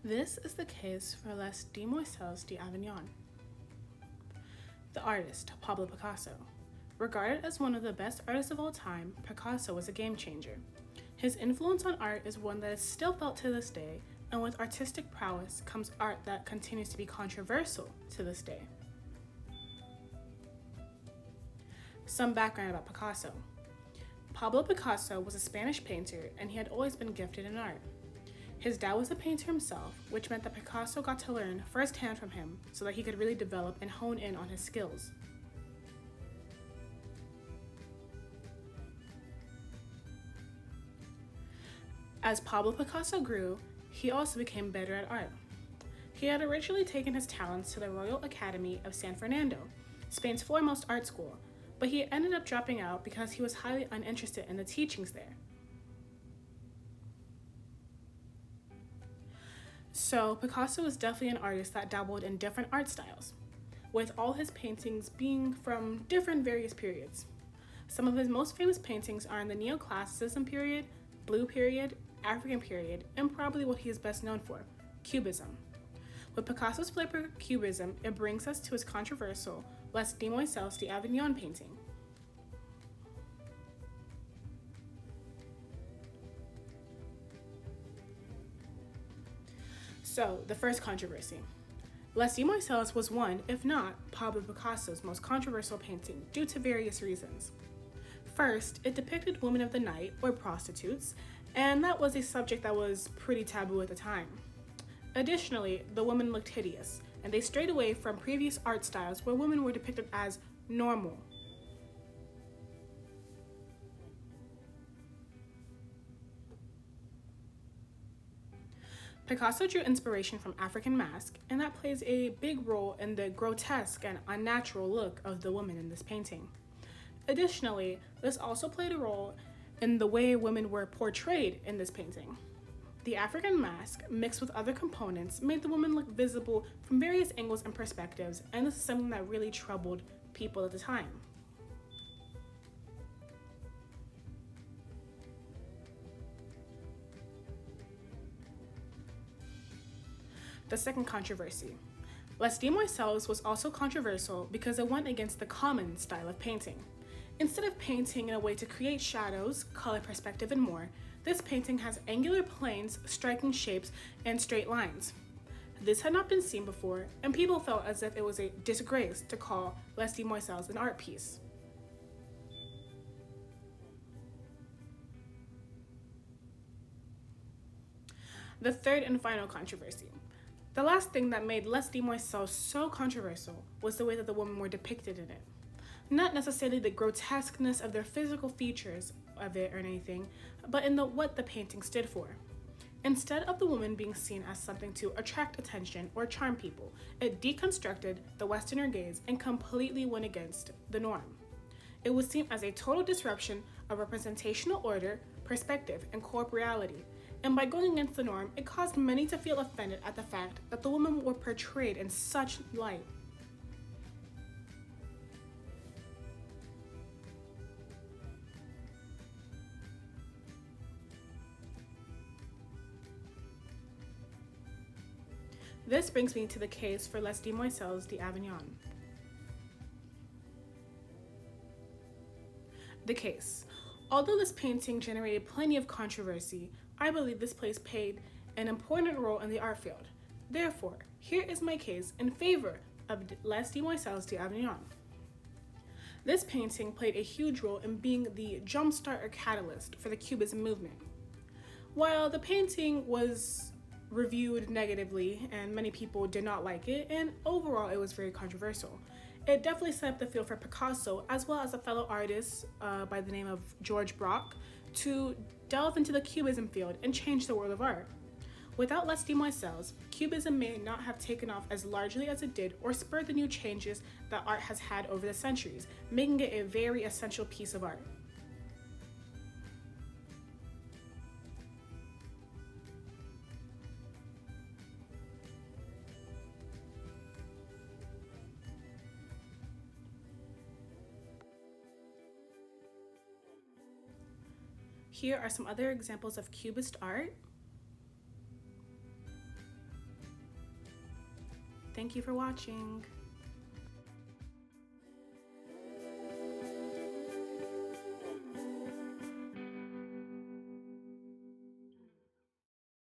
This is the case for Les Demoiselles d'Avignon. The artist, Pablo Picasso. Regarded as one of the best artists of all time, Picasso was a game changer. His influence on art is one that is still felt to this day, and with artistic prowess comes art that continues to be controversial to this day. Some background about Picasso. Pablo Picasso was a Spanish painter, and he had always been gifted in art. His dad was a painter himself, which meant that Picasso got to learn firsthand from him so that he could really develop and hone in on his skills. As Pablo Picasso grew, he also became better at art. He had originally taken his talents to the Royal Academy of San Fernando, Spain's foremost art school, but he ended up dropping out because he was highly uninterested in the teachings there. So Picasso was definitely an artist that dabbled in different art styles, with all his paintings being from different various periods. Some of his most famous paintings are in the Neoclassicism period, Blue period, African period, and probably what he is best known for, Cubism. With Picasso's flavor of Cubism, it brings us to his controversial Les Demoiselles d'Avignon painting. So, the first controversy. Les Demoiselles was one, if not Pablo Picasso's most controversial painting due to various reasons. First, it depicted women of the night, or prostitutes, and that was a subject that was pretty taboo at the time. Additionally, the women looked hideous, and they strayed away from previous art styles where women were depicted as normal. Picasso drew inspiration from African masks, and that plays a big role in the grotesque and unnatural look of the women in this painting. Additionally, this also played a role in the way women were portrayed in this painting. The African mask, mixed with other components, made the woman look visible from various angles and perspectives, and this is something that really troubled people at the time. The second controversy. Les Demoiselles was also controversial because it went against the common style of painting. Instead of painting in a way to create shadows, color perspective, and more, this painting has angular planes, striking shapes, and straight lines. This had not been seen before, and people felt as if it was a disgrace to call Les Demoiselles an art piece. The third and final controversy. The last thing that made Les Demoiselles so controversial was the way that the women were depicted in it. Not necessarily the grotesqueness of their physical features of it or anything, but in what the painting stood for. Instead of the woman being seen as something to attract attention or charm people, it deconstructed the Westerner gaze and completely went against the norm. It was seen as a total disruption of representational order, perspective, and corporeality, and by going against the norm, it caused many to feel offended at the fact that the women were portrayed in such light. This brings me to the case for Les Demoiselles d'Avignon. The case. Although this painting generated plenty of controversy, I believe this place played an important role in the art field. Therefore, here is my case in favor of Les Demoiselles d'Avignon. This painting played a huge role in being the jumpstart or catalyst for the Cubism movement. While the painting was reviewed negatively and many people did not like it, and overall it was very controversial, it definitely set up the field for Picasso as well as a fellow artist by the name of George Braque to delve into the Cubism field and change the world of art. Without Les Demoiselles, Cubism may not have taken off as largely as it did or spurred the new changes that art has had over the centuries, making it a very essential piece of art. Here are some other examples of Cubist art. Thank you for watching.